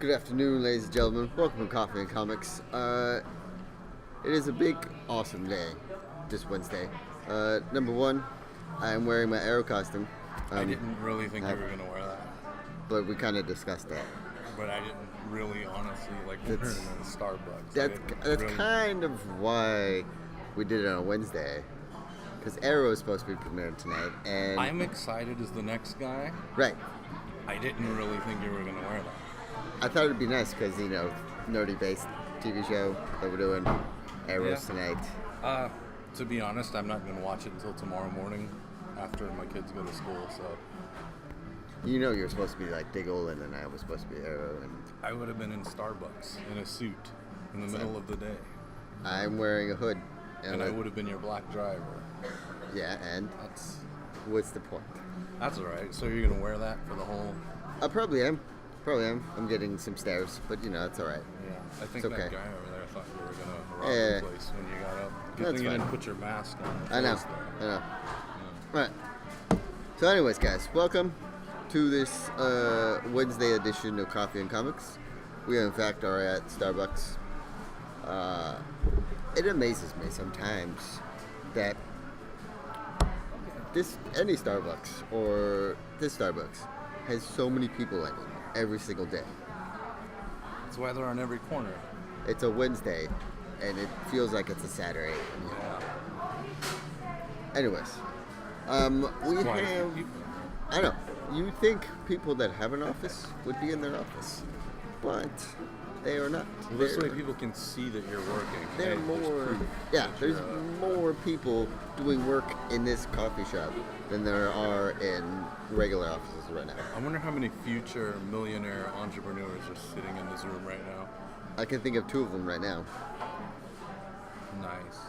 Good afternoon, ladies and gentlemen. Welcome to Coffee and Comics. It is a big, awesome day this Wednesday. Number one, I am wearing my Arrow costume. I didn't really think you were going to wear that. But we kind of discussed that. But I didn't really, honestly, like wearing it in Starbucks. That's really... kind of why we did it on a Wednesday. Because Arrow is supposed to be premiered tonight. And I'm excited as the next guy. Right. I didn't really think you were going to wear that. I thought it'd be nice because, nerdy-based TV show that we're doing. Arrows tonight. To be honest, I'm not going to watch it until tomorrow morning after my kids go to school, so... You're supposed to be like Diggle, and then I was supposed to be Arrow, and... I would have been in Starbucks in a suit in the middle of the day. I'm wearing a hood. And I would have been your black driver. Yeah, and what's the point? That's all right. So you're going to wear that for the whole... I probably am. I'm getting some stares, but that's all right. Yeah, I think it's that okay. guy over there thought you were going to rob the place when you got up. Good thing you didn't put your mask on. I know. Yeah. Right. So anyways, guys, welcome to this Wednesday edition of Coffee and Comics. We, in fact, are at Starbucks. It amazes me sometimes that any Starbucks or this Starbucks has so many people in it every single day. That's why they're on every corner. It's a Wednesday, and it feels like it's a Saturday. Yeah. Anyways, I know, you think people that have an office would be in their office, but they are not. Well, this way people can see that you're working. There's more people doing work in this coffee shop than there are in regular offices right now. I wonder how many future millionaire entrepreneurs are sitting in this room right now. I can think of 2 of them right now. Nice.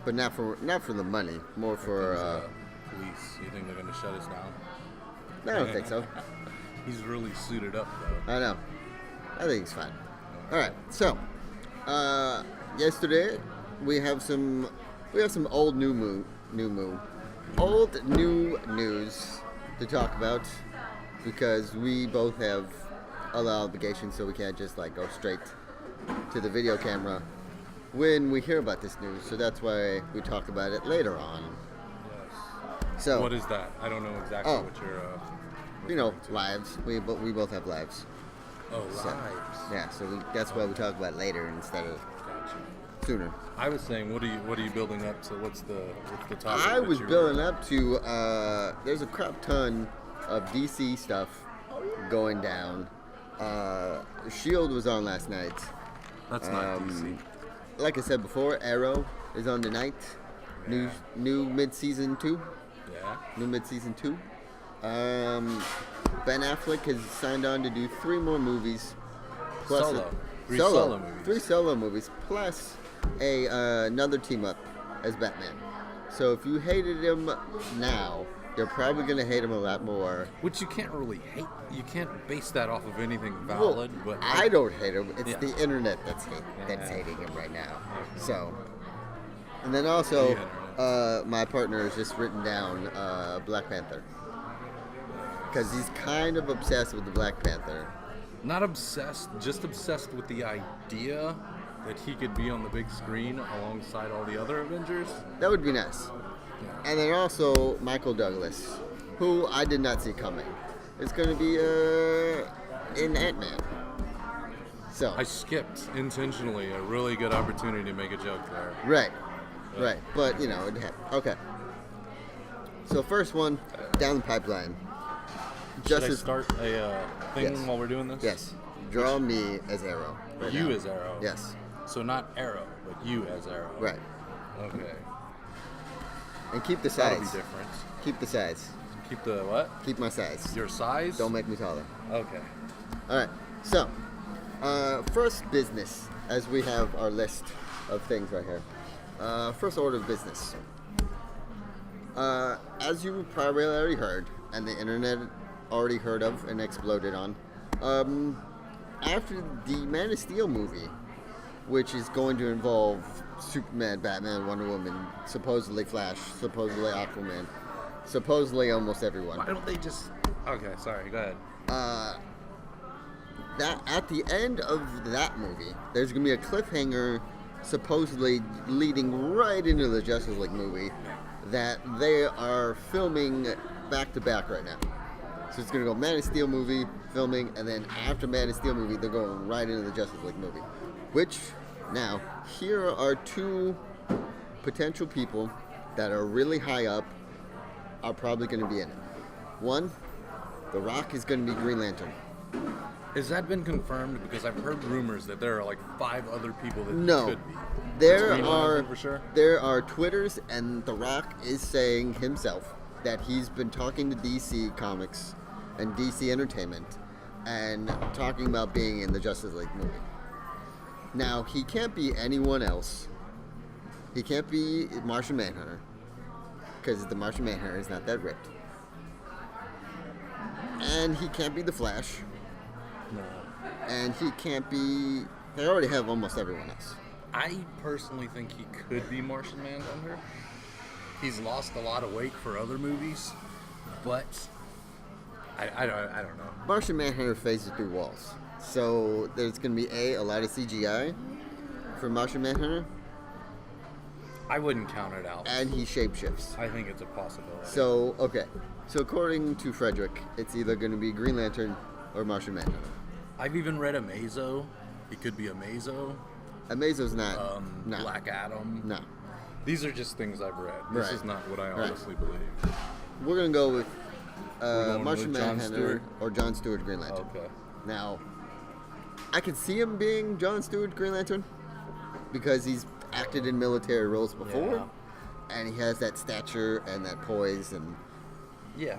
But not for the money, more for police. You think they're going to shut us down? I don't think so. He's really suited up though. I know. I think he's fine. All right. So, yesterday we have some old new news to talk about because we both have other obligations, so we can't just go straight to the video camera when we hear about this news. So that's why we talk about it later on. Yes. So what is that? I don't know exactly what you're. Lives. We both have lives. Oh, lives. Yeah. So that's why we talk about it later instead of sooner. I was saying, what are you building up to? What's the topic? I was building up to. There's a crap ton of DC stuff going down. Shield was on last night. That's not DC. Like I said before, Arrow is on tonight. Yeah. New mid-season 2. Yeah. New mid-season 2. Ben Affleck has signed on to do 3 more movies. Plus Three solo movies. 3 solo movies plus another team up as Batman. So if you hated him now, you're probably going to hate him a lot more. Which you can't really hate. You can't base that off of anything valid. Well, but I don't hate him. It's the internet that's hating him right now. So, and then also, my partner has just written down Black Panther. Because he's kind of obsessed with the Black Panther. Not obsessed, just obsessed with the idea that he could be on the big screen alongside all the other Avengers. That would be nice. Yeah. And then also Michael Douglas, who I did not see coming. It's going to be in Ant-Man. So I skipped intentionally a really good opportunity to make a joke there. Right. But, it happened. Okay. So first one, down the pipeline. Should I start a thing while we're doing this? Yes. Draw me as Arrow. Right you now. as Arrow? Yes. So not Arrow, but you as Arrow. Right. Okay. And keep the size. That'll be different. Keep the size. Keep the what? Keep my size. Your size? Don't make me taller. Okay. All right. So, first business, as we have our list of things right here. First order of business. As you probably already heard, and the internet already heard of and exploded on, after the Man of Steel movie, which is going to involve Superman, Batman, Wonder Woman, supposedly Flash, supposedly Aquaman, supposedly almost everyone. Why don't they just... Okay, sorry, go ahead. that at the end of that movie, there's going to be a cliffhanger supposedly leading right into the Justice League movie that they are filming back to back right now. So it's going to go Man of Steel movie filming, and then after Man of Steel movie, they're going right into the Justice League movie. Which, now, here are two potential people that are really high up are probably going to be in it. One, The Rock is going to be Green Lantern. Has that been confirmed? Because I've heard rumors that there are like 5 other people that could be. There are Twitters, and The Rock is saying himself that he's been talking to DC Comics and DC Entertainment and talking about being in the Justice League movie. Now, he can't be anyone else. He can't be Martian Manhunter, because the Martian Manhunter is not that ripped. And he can't be the Flash. No. And he can't be... They already have almost everyone else. I personally think he could be Martian Manhunter. He's lost a lot of weight for other movies, but I don't know. Martian Manhunter phases through walls. So there's going to be a lot of CGI for Martian Manhunter. I wouldn't count it out. And he shapeshifts. I think it's a possibility. So, okay. So according to Frederick, it's either going to be Green Lantern or Martian Manhunter. I've even read Amazo. He could be Amazo. Amazo's not. No. Black Adam. No. These are just things I've read. This is not what I honestly believe. We're going to go with Martian Manhunter or John Stewart Green Lantern. Okay. Now, I could see him being John Stewart Green Lantern because he's acted in military roles before, and he has that stature and that poise, and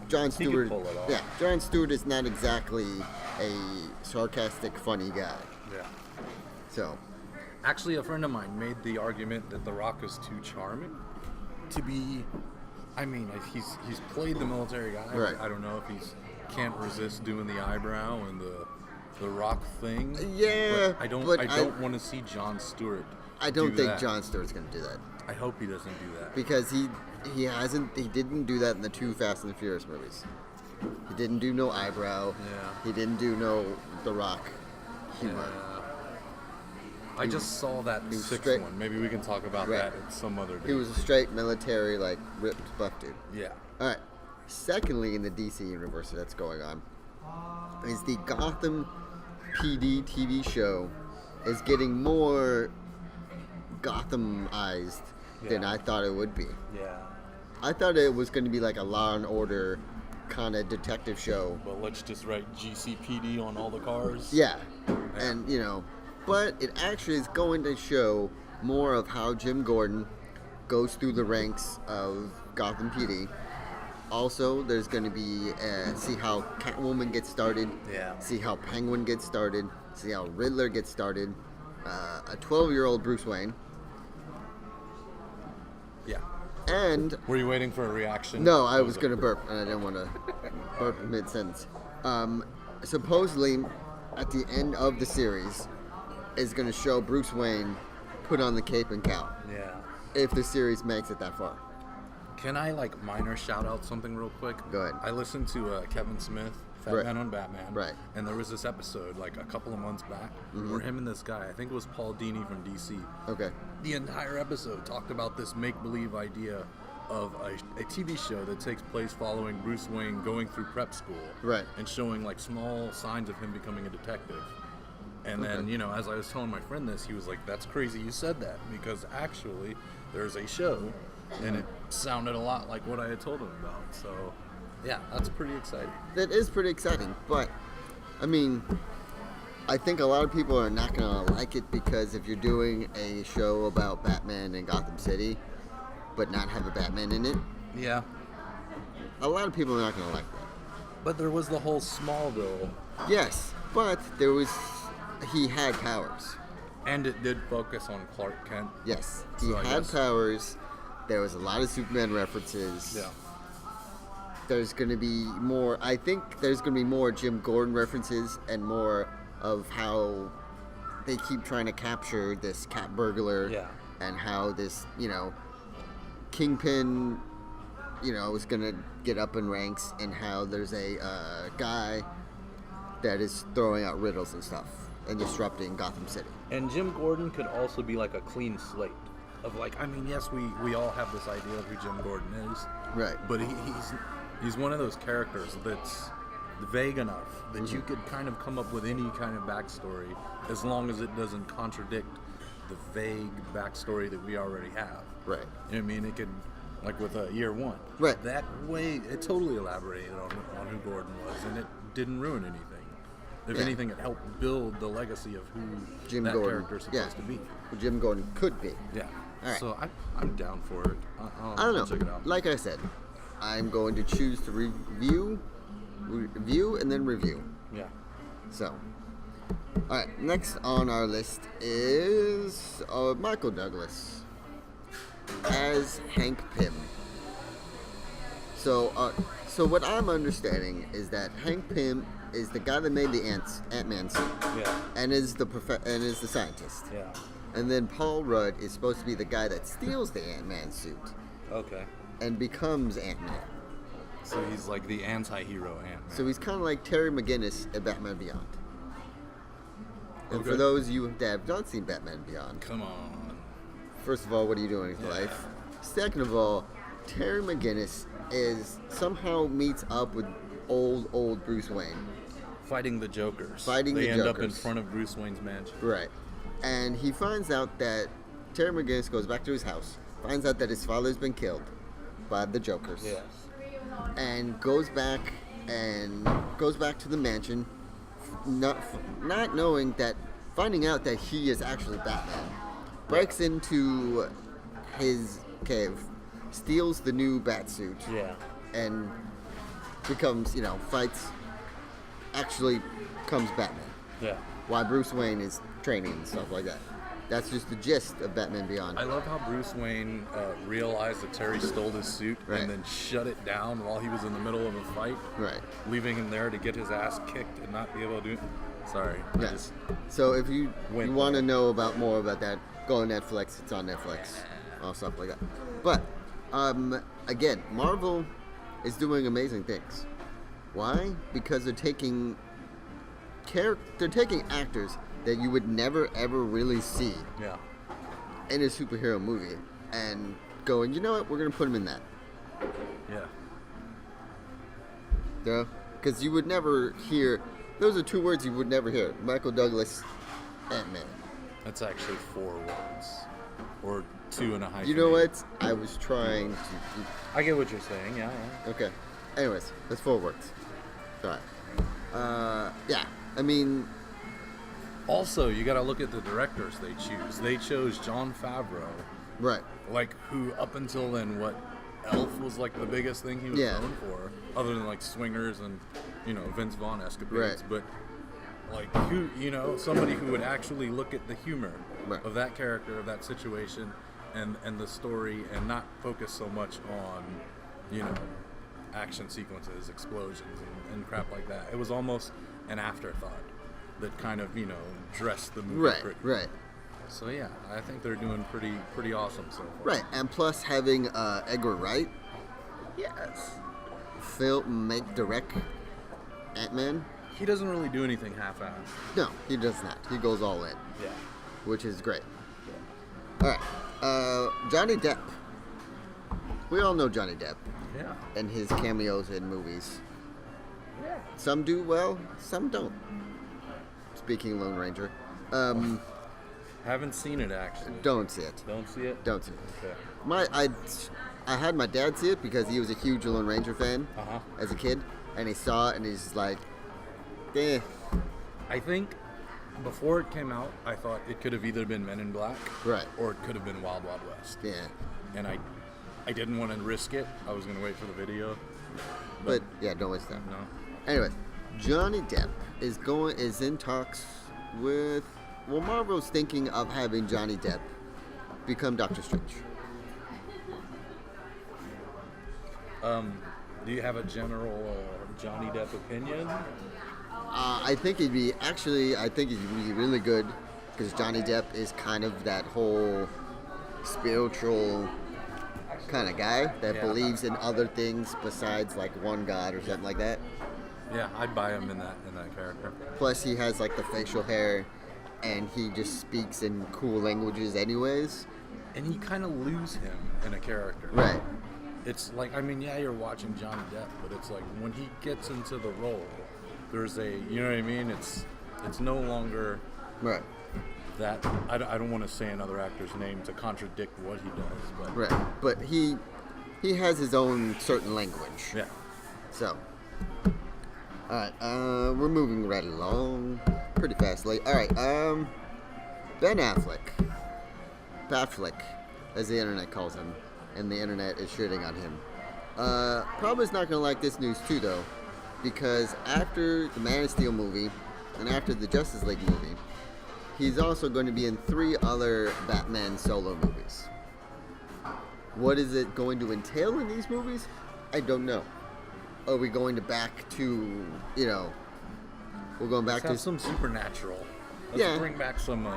John Stewart. He could pull it off. Yeah, John Stewart is not exactly a sarcastic, funny guy. Yeah. So, actually, a friend of mine made the argument that The Rock is too charming to be. I mean, he's played the military guy. Right. I don't know if he's can't resist doing the eyebrow and the Rock thing. Yeah, but I don't want to see John Stewart. I don't think John Stewart's going to do that. I hope he doesn't do that. Because he didn't do that in the 2 Fast and the Furious movies. He didn't do no eyebrow. Yeah. He didn't do no The Rock humor. I just saw that 6th one. Maybe we can talk about that at some other day. He was a straight military, like, ripped buff dude. Yeah. All right. Secondly, in the DC universe that's going on, is the Gotham PD TV show is getting more Gothamized than I thought it would be. Yeah. I thought it was going to be like a Law and Order kind of detective show. But let's just write GCPD on all the cars. Yeah. And, but it actually is going to show more of how Jim Gordon goes through the ranks of Gotham PD. Also, there's going to be, see how Catwoman gets started. Yeah. See how Penguin gets started. See how Riddler gets started. A 12-year-old Bruce Wayne. Yeah. And... Were you waiting for a reaction? No, I was going to burp, and I didn't want to burp mid-sentence. Supposedly, at the end of the series, is going to show Bruce Wayne put on the cape and cowl. Yeah. If the series makes it that far. Can I, minor shout out something real quick? Go ahead. I listened to Kevin Smith, Fat Man on Batman. Right. And there was this episode, a couple of months back, where him and this guy, I think it was Paul Dini from DC. Okay. The entire episode talked about this make-believe idea of a TV show that takes place following Bruce Wayne going through prep school. Right. And showing, small signs of him becoming a detective. And then, as I was telling my friend this, he was like, that's crazy you said that, because actually there's a show, and it sounded a lot like what I had told him about. So, yeah, that's pretty exciting. That is pretty exciting, but, I think a lot of people are not going to like it because if you're doing a show about Batman in Gotham City, but not have a Batman in it, yeah, a lot of people are not going to like that. But there was the whole Smallville. Yes, but he had powers. And it did focus on Clark Kent. Yes, he had powers. There was a lot of Superman references. Yeah. There's going to be more, I think there's going to be more Jim Gordon references and more of how they keep trying to capture this cat burglar. Yeah. And how this, Kingpin, is going to get up in ranks, and how there's a guy that is throwing out riddles and stuff and disrupting Gotham City. And Jim Gordon could also be like a clean slate of like, I mean, yes, we all have this idea of who Jim Gordon is, Right. but he's one of those characters that's vague enough that you could kind of come up with any kind of backstory as long as it doesn't contradict the vague backstory that we already have. Right. You know what I mean? It could, like with Year One. Right. That way, it totally elaborated on who Gordon was, and it didn't ruin anything. If anything, it helped build the legacy of who Jim that Gordon. character is supposed to be. Who Jim Gordon could be. Yeah. All right. So I'm down for it. I don't know. I'll check it out. Like I said, I'm going to choose to review, and then review. Yeah. So, all right. Next on our list is Michael Douglas as Hank Pym. So what I'm understanding is that Hank Pym is the guy that made the Ant-Man suit. Yeah. And is the scientist. Yeah. And then Paul Rudd is supposed to be the guy that steals the Ant-Man suit Okay. and becomes Ant-Man. So he's like the anti-hero Ant-Man. So he's kind of like Terry McGinnis at Batman Beyond. And Okay. for those of you that have not seen Batman Beyond, Come on. first of all, what are you doing in life? Second of all, Terry McGinnis somehow meets up with old Bruce Wayne. Fighting the Jokers. They end up in front of Bruce Wayne's mansion. Right. And he finds out that Terry McGinnis goes back to his house, finds out that his father's been killed by the Jokers. Yes. And goes back to the mansion, not knowing that, finding out that he is actually Batman. Breaks into his cave, steals the new bat suit. Yeah. And becomes, fights, actually becomes Batman. Yeah. While Bruce Wayne is training and stuff like that. That's just the gist of Batman Beyond. I love how Bruce Wayne realized that Terry stole his suit Right. and then shut it down while he was in the middle of a fight. Right. Leaving him there to get his ass kicked and not be able to do it. Sorry. Yeah. So if you went want to there. know more about that, go on Netflix. It's on Netflix. All stuff like that. But, again, Marvel is doing amazing things. Why? Because they're taking actors that you would never ever really see Yeah. in a superhero movie and going, you know what, we're gonna put them in that. Yeah. Yeah, because you would never hear. Those are two words you would never hear. Michael Douglas, Ant-Man. That's actually 4 words. Or 2 and a hyphen. You know what? I was trying to. I get what you're saying. Yeah. Okay. Anyways, that's 4 words. All right. Yeah. I mean, Also, you got to look at the directors they choose. They chose Jon Favreau, right. like who up until then, Elf was like the biggest thing he was Yeah. known for, other than like Swingers and Vince Vaughn escapades. Right. But like who somebody who would actually look at the humor Right. of that character, of that situation, and the story, and not focus so much on action sequences, explosions, and crap like that. It was almost an afterthought that kind of dressed the movie. Right. pretty. Right. So yeah, I think they're doing pretty awesome so far. Right. And plus having Edgar Wright Yes. direct Ant-Man. He doesn't really do anything half-assed. No, he does not. He goes all in, Yeah. which is great. All right. Johnny Depp. We all know Johnny Depp Yeah. and his cameos in movies. Yeah. Some do well, some don't. Speaking of Lone Ranger, Haven't seen it actually. don't see it. Don't see it. Don't see it. Okay. I had my dad see it because he was a huge Lone Ranger fan Uh-huh. as a kid, and he saw it and he's like, eh. I think before it came out, I thought it could have either been Men in Black, Right. or it could have been Wild Wild West. Yeah. And I didn't want to risk it. I was gonna wait for the video. But yeah, don't waste time. No. Anyways, Johnny Depp is in talks with. Well, Marvel's thinking of having Johnny Depp become Doctor Strange. Do you have a general Johnny Depp opinion? I think he'd be really good because Johnny Depp is kind of that whole spiritual kind of guy that Yeah. believes in other things besides like one god or something like that. Yeah, I'd buy him in that character. Plus, he has like the facial hair, and he just speaks in cool languages, anyways. And you kind of lose him in a character. Right. It's like, I mean, yeah, you're watching Johnny Depp, but it's like when he gets into the role, there's a, you know what I mean? It's no longer right. That I don't want to say another actor's name to contradict what he does, but right. But he has his own certain language. Yeah. So, all right, we're moving right along pretty fastly. All right, Ben Affleck, Batfletick, as the internet calls him, and the internet is shitting on him. Probably not gonna like this news too, though, because after the Man of Steel movie and after the Justice League movie, he's also going to be in 3 other Batman solo movies. What is it going to entail in these movies? I don't know. Are we going to back to, we're going back Let's to have some supernatural. Let's bring back some.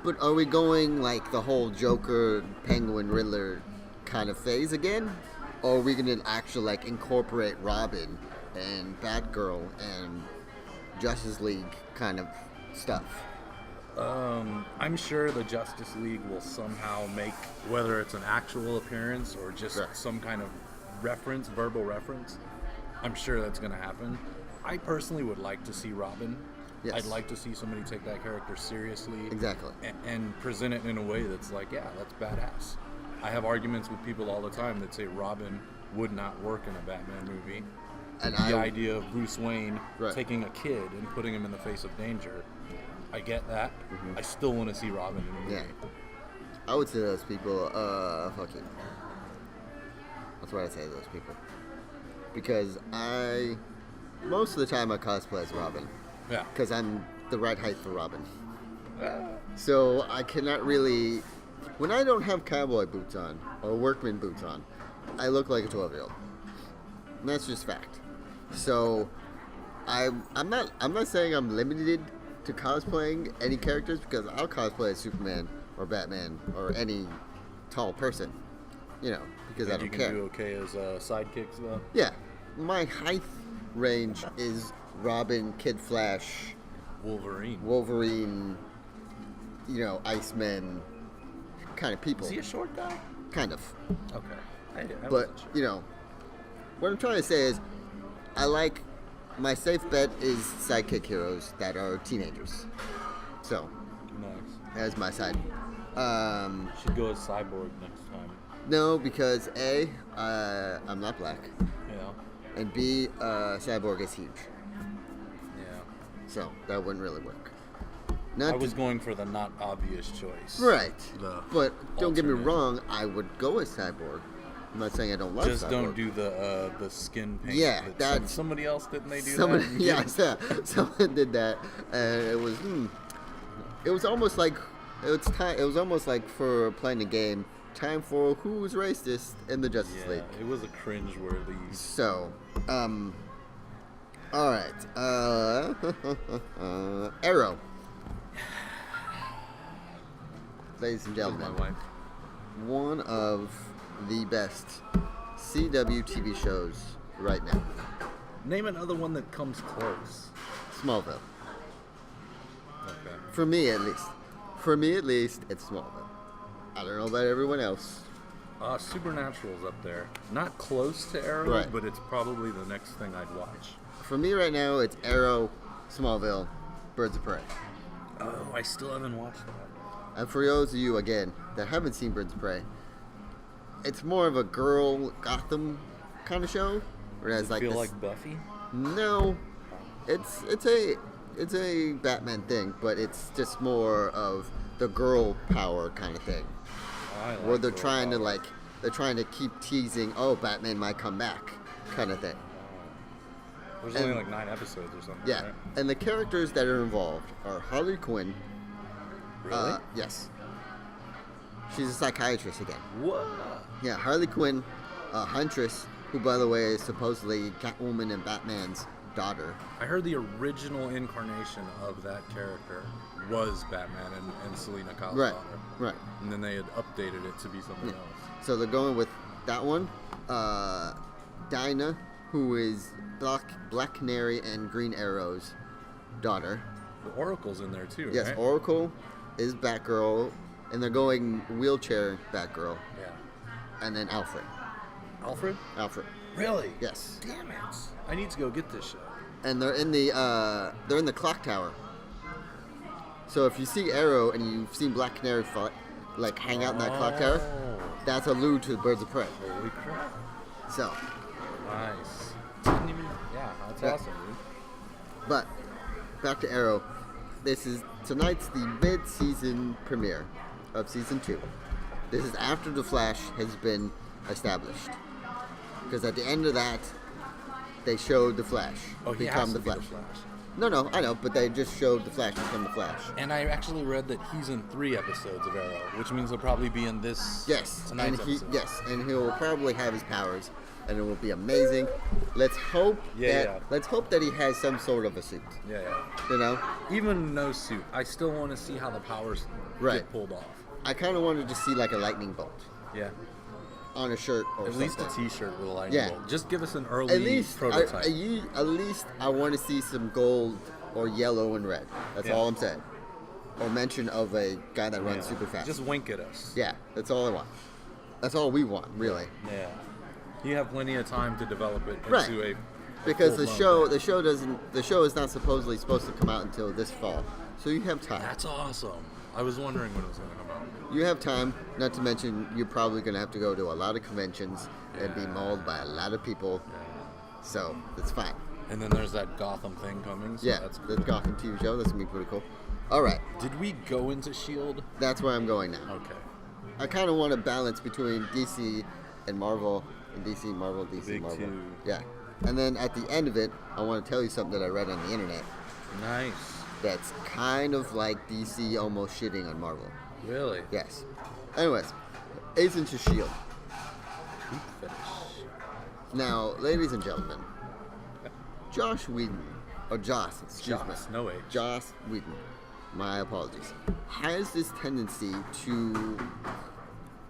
But are we going like the whole Joker, Penguin, Riddler kind of phase again? Or are we going to actually like incorporate Robin and Batgirl and Justice League kind of stuff? I'm sure the Justice League will somehow make, whether it's an actual appearance or just some kind of reference, verbal reference, I'm sure that's going to happen. I personally would like to see Robin. Yes. I'd like to see somebody take that character seriously. Exactly. And present it in a way that's like, yeah, that's badass. I have arguments with people all the time that say Robin would not work in a Batman movie. And the idea of Bruce Wayne taking a kid and putting him in the face of danger, I get that. Mm-hmm. I still want to see Robin in a movie. Yeah. I would say those people, fuck it. That's what I say to those people. Because most of the time I cosplay as Robin. Yeah. Because I'm the right height for Robin. So I cannot really, when I don't have cowboy boots on or workman boots on, I look like a 12-year-old. And that's just fact. So I'm not saying I'm limited to cosplaying any characters, because I'll cosplay as Superman or Batman or any tall person, because I don't care. You can do okay as sidekicks though? Yeah. My height range is Robin, Kid Flash, Wolverine, Iceman kind of people. Is he a short guy? Kind of. Okay. But, what I'm trying to say is my safe bet is sidekick heroes that are teenagers. So, nice. That's my side. Should go as Cyborg next time. No, because A, I'm not black. Yeah. And B, Cyborg is huge. Yeah. So, that wouldn't really work. I was going for the not obvious choice. Right. But don't get me wrong, I would go as Cyborg. I'm not saying I don't love Just Cyborg. don't do the skin paint. Yeah, that's somebody else didn't they do that? Yes, someone did that, and it was almost like it was almost like for playing a game. Time for who's racist in the Justice League. It was a cringe-worthy. So, all right, Arrow. Ladies and gentlemen, my wife. One of the best CW TV shows right now. Name another one that comes close. Smallville. Okay. For me at least, it's Smallville. I don't know about everyone else. Supernatural's up there. Not close to Arrow, but it's probably the next thing I'd watch. For me right now, it's Arrow, Smallville, Birds of Prey. Oh, I still haven't watched that. And for those of you, again, that haven't seen Birds of Prey, it's more of a girl Gotham kind of show. Does it feel like Buffy? No, it's a Batman thing, but it's just more of the girl power kind of thing. Where they're trying to keep teasing, oh, Batman might come back, kind of thing. There's only like 9 episodes or something. Yeah, right? And the characters that are involved are Harley Quinn. Really? Yes. She's a psychiatrist again. What? Yeah, Harley Quinn, Huntress, who, by the way, is supposedly Catwoman and Batman's daughter. I heard the original incarnation of that character was Batman and Selena Kyle's daughter. Right. And then they had updated it to be something else. So they're going with that one. Dinah, who is Black Canary and Green Arrow's daughter. The Oracle's in there too, Yes, right? Oracle is Batgirl, and they're going wheelchair Batgirl. Yeah. And then Alfred. Alfred? Alfred. Really? Yes. Damn it! I need to go get this show. And they're in the clock tower. So if you see Arrow and you've seen Black Canary hang out in that clock tower, that's a allude to Birds of Prey. Holy crap! So. Nice. Didn't even. Yeah, that's awesome, dude. But back to Arrow. Tonight's the mid-season premiere of season 2. This is after the Flash has been established. Because at the end of that, they showed the Flash become the Flash. No, I know, but they just showed the Flash become the Flash. And I actually read that he's in 3 episodes of Arrow, which means he'll probably be in this tonight's episode. Yes, and he'll probably have his powers, and it will be amazing. Let's hope that he has some sort of a suit. Yeah. You know? Even no suit, I still want to see how the powers get pulled off. I kind of wanted to see like a lightning bolt. Yeah. On a shirt or something. At least a t-shirt with a lightning bolt. Just give us an early prototype. At least I want to see some gold or yellow and red. That's all I'm saying. Or mention of a guy that runs super fast. Just wink at us. Yeah, that's all I want. That's all we want, really. Yeah. You have plenty of time to develop it into a because the show is not supposedly supposed to come out until this fall. So you have time. That's awesome. I was wondering when it was going to come out. You have time, not to mention you're probably going to have to go to a lot of conventions and be mauled by a lot of people. Yeah. So, it's fine. And then there's that Gotham thing coming. So that's cool. The Gotham TV show. That's going to be pretty cool. All right. Did we go into S.H.I.E.L.D.? That's where I'm going now. Okay. I kind of want to balance between DC and Marvel. And DC, Marvel, DC, Big Marvel. two. Yeah. And then at the end of it, I want to tell you something that I read on the internet. Nice. That's kind of like DC almost shitting on Marvel. Really? Yes. Anyways, Agents of S.H.I.E.L.D. Now, ladies and gentlemen, Joss Whedon, my apologies, has this tendency to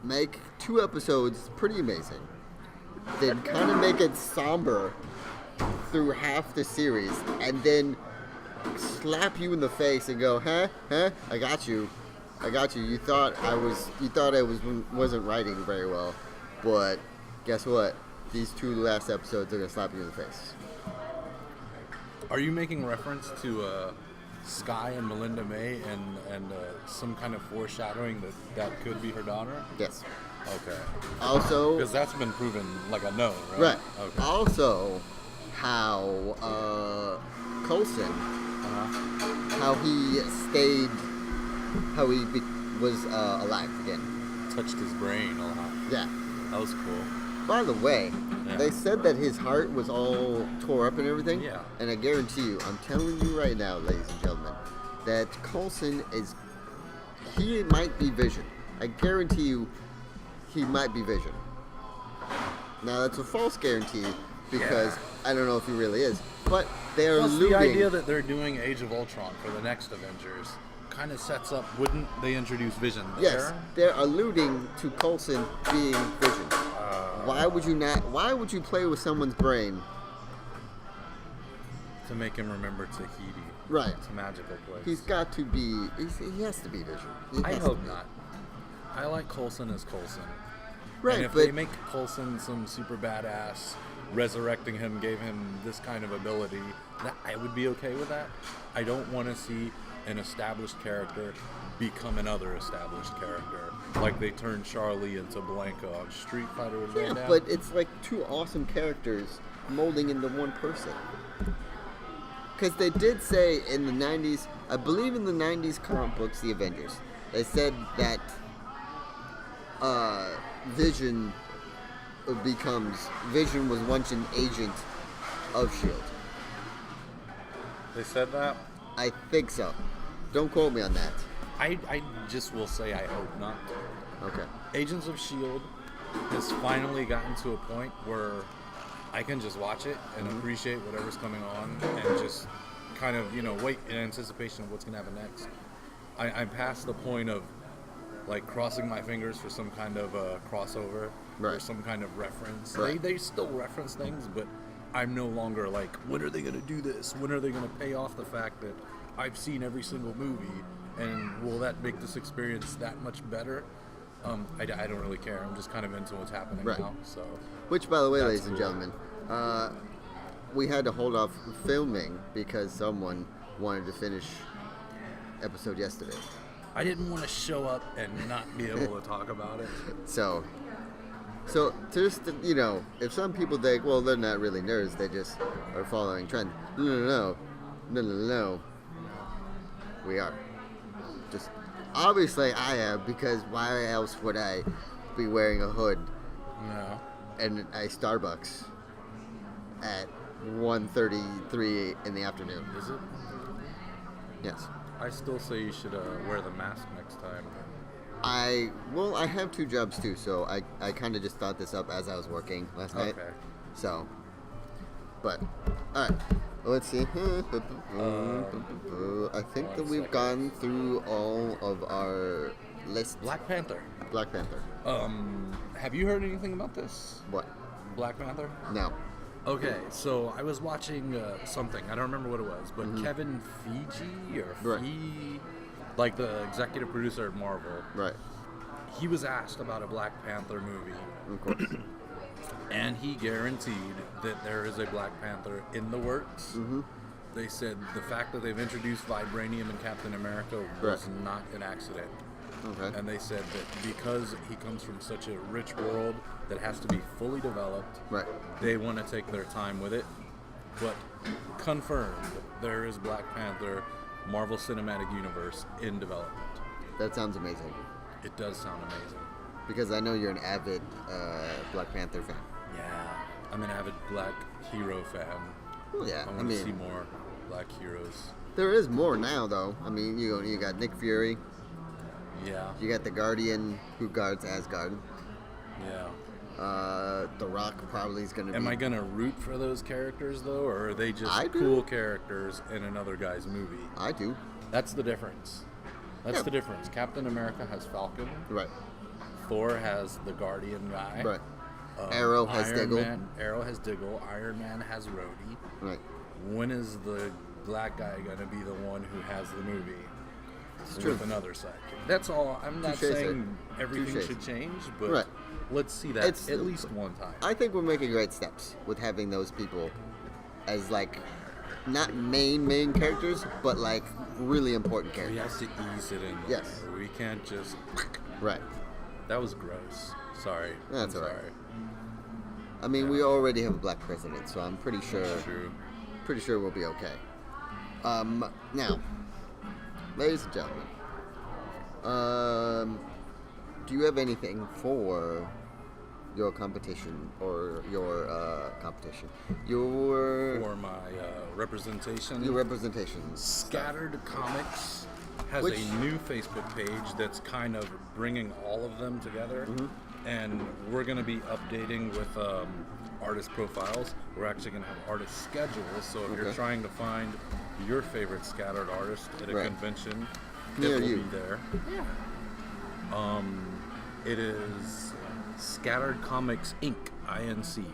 make 2 episodes pretty amazing, then kind of make it somber through half the series, and then slap you in the face and go, huh, I got you. You thought I wasn't writing very well, but guess what? These 2 last episodes are gonna slap you in the face. Are you making reference to Sky and Melinda May and some kind of foreshadowing that could be her daughter? Yes. Okay. Also, because that's been proven like a no, right? Right. Okay. Also, how Coulson, how he was alive again. Touched his brain a lot. Yeah. That was cool. By the way, they said that his heart was all tore up and everything. Yeah. And I guarantee you, I'm telling you right now, ladies and gentlemen, that Coulson he might be Vision. I guarantee you, he might be Vision. Now, that's a false guarantee because I don't know if he really is. But they're alluding. The idea that they're doing Age of Ultron for the next Avengers kind of sets up, wouldn't they introduce Vision there? Yes, they're alluding to Coulson being Vision. Why would you play with someone's brain? To make him remember Tahiti. Right. It's a magical place. He has to be Vision. I hope not. I like Coulson as Coulson. Right, and if they make Coulson some super badass, resurrecting him gave him this kind of ability, I would be okay with that. I don't want to see an established character become another established character, like they turned Charlie into Blanca on Street Fighter. But it's like 2 awesome characters molding into one person. Because they did say in the 90s, I believe in the 90s comic books, the Avengers, they said that Vision was once an agent of S.H.I.E.L.D. They said that? I think so. Don't quote me on that. I just will say I hope not. Okay. Agents of S.H.I.E.L.D. has finally gotten to a point where I can just watch it and appreciate whatever's coming on and just kind of, wait in anticipation of what's going to happen next. I'm past the point of, like, crossing my fingers for some kind of crossover or some kind of reference. Right. They still reference things, but I'm no longer like, when are they going to do this? When are they going to pay off the fact that I've seen every single movie? And will that make this experience that much better? I don't really care. I'm just kind of into what's happening now. So, which, by the way, ladies and gentlemen, we had to hold off filming because someone wanted to finish episode yesterday. I didn't want to show up and not be able to talk about it. So just, you know, if some people think, well, they're not really nerds, they just are following trends. No. We are. Just, obviously I am, because why else would I be wearing a hood in a Starbucks at 1:33 in the afternoon? Is it? Yes. I still say you should wear the mask next time. I have two jobs too, so I kind of just thought this up as I was working last night. Okay. So, but, alright, let's see. I think that we've gone through all of our lists. Black Panther. Have you heard anything about this? What? Black Panther? No. Okay, so I was watching something. I don't remember what it was, but Kevin Feige or like the executive producer at Marvel. Right. He was asked about a Black Panther movie. Of course. And he guaranteed that there is a Black Panther in the works. Mm-hmm. They said the fact that they've introduced vibranium in Captain America was not an accident. Okay. And they said that because he comes from such a rich world that has to be fully developed, they want to take their time with it. But confirmed, there is Black Panther Marvel Cinematic Universe in development. That sounds amazing. It does sound amazing. Because I know you're an avid Black Panther fan. Yeah, I'm an avid Black hero fan. Well, yeah, I want to see more Black heroes. There is more now, though. I mean, you got Nick Fury. Yeah. You got the Guardian who guards Asgard. Yeah. The Rock probably is going to be... Am I going to root for those characters, though, or are they just cool characters in another guy's movie? I do. That's the difference. That's the difference. Captain America has Falcon. Right. Thor has the Guardian guy. Right. Arrow has Diggle. Arrow has Diggle. Iron Man has Rhodey. Right. When is the black guy going to be the one who has the movie? It's true. With another sidekick. That's all. I'm not saying everything should change, but let's see that at least one time. I think we're making great steps with having those people as, like, not main characters, but, like, really important characters. We have to ease it in. Yes. We can't just... Right. That was gross. Sorry. That's all right. Sorry. I mean, we already have a black president, so I'm pretty sure... That's true. Pretty sure we'll be okay. Now, ladies and gentlemen, do you have anything for your competition or your competition? For my representation? Your representation. Scattered Comics has a new Facebook page that's kind of bringing all of them together. Mm-hmm. And we're going to be updating with artist profiles. We're actually going to have artist schedules. So if you're trying to find your favorite scattered artist at a convention, it will be there. Yeah. It is Scattered Comics Inc. INC.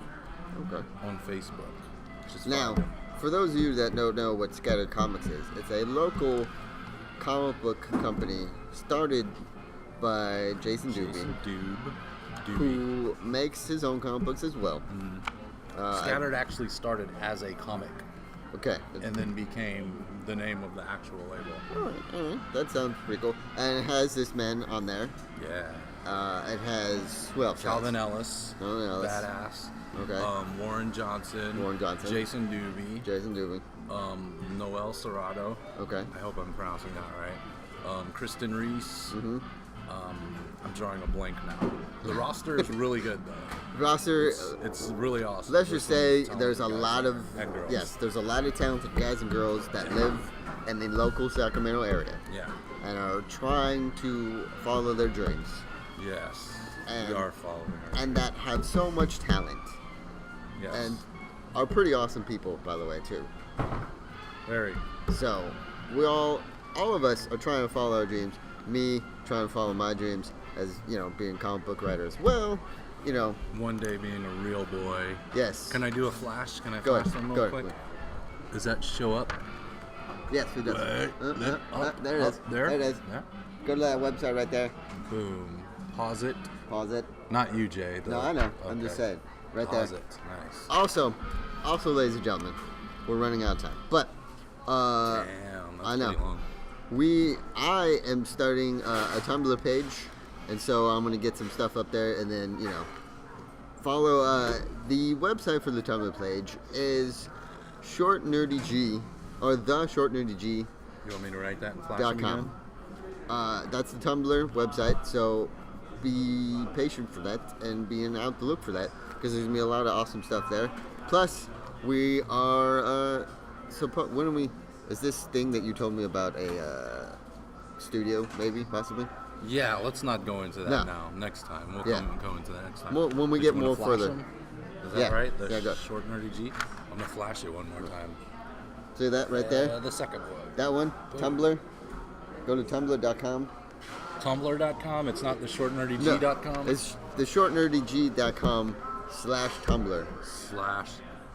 Okay. On Facebook. Now, for those of you that don't know what Scattered Comics is, it's a local comic book company started by Jason Dube, who makes his own comic books as well. Scattered actually started as a comic. Okay. And then became the name of the actual label. All right. That sounds pretty cool. And it has this man on there. Yeah. It has, well, Calvin Ellis. Badass. Okay. Warren Johnson. Jason Dube. Noel Serrato. Okay. I hope I'm pronouncing that right. Kristen Reese. Mm-hmm. I'm drawing a blank now. The roster is really good, though. It's really awesome. Let's just say there's a lot of there's a lot of talented guys and girls that live in the local Sacramento area. Yeah. And are trying to follow their dreams. Yes. We are following them. And that have so much talent. Yes. And are pretty awesome people, by the way, too. Very. So, all of us are trying to follow our dreams. Me trying to follow my dreams as, being a comic book writer as well. you know. One day being a real boy. Yes. Can I do a flash? Can I Go flash ahead. them Go real ahead. quick? Does that show up? Yes, it does. There it is. There? There it is. There? Go to that website right there. Boom. Pause it. Pause it. Not you, Jay. No, I know. I'm just saying. Right Pause there. it. Nice. Also, ladies and gentlemen, we're running out of time. But, Damn, that's I know. pretty long. I am starting a Tumblr page, and so I'm going to get some stuff up there, and then, you know, follow. The website for the Tumblr page is shortnerdyg, or theshortnerdyg.com. You want me to write that and flash them again? That's the Tumblr website, so be patient for that and be out to look for that, because there's going to be a lot of awesome stuff there. Plus, we are, when are we, is this thing that you told me about a studio, maybe, possibly? Yeah, let's not go into that now. Next time. We'll go into that next time. When we get more further. Them? Is that right? The go. short nerdy G? I'm going to flash it one more time. See that right there? The second one. That one? Boom. Tumblr? Go to tumblr.com. Tumblr.com? It's not the shortnerdyg.com? No, it's the shortnerdyg.com/Tumblr.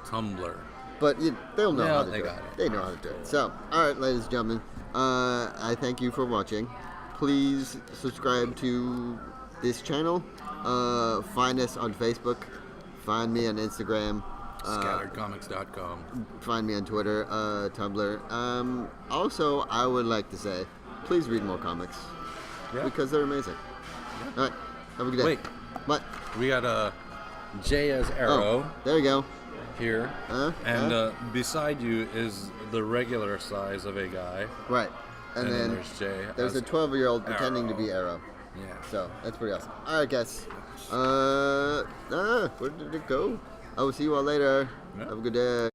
/Tumblr. But they'll know how to do it. Got it. They know how to do it. So, all right, ladies and gentlemen, I thank you for watching. Please subscribe to this channel. Find us on Facebook. Find me on Instagram. Scatteredcomics.com. Find me on Twitter, Tumblr. Also, I would like to say, please read more comics. Yeah. Because they're amazing. Yeah. All right. Have a good day. Wait. What? We got a J as Arrow. Oh, there you go. Here. And beside you is the regular size of a guy. Right. And then there's Jay. There's a 12-year-old pretending to be Arrow. Yeah. So that's pretty awesome. All right, guys. Where did it go? I will see you all later. Yeah. Have a good day.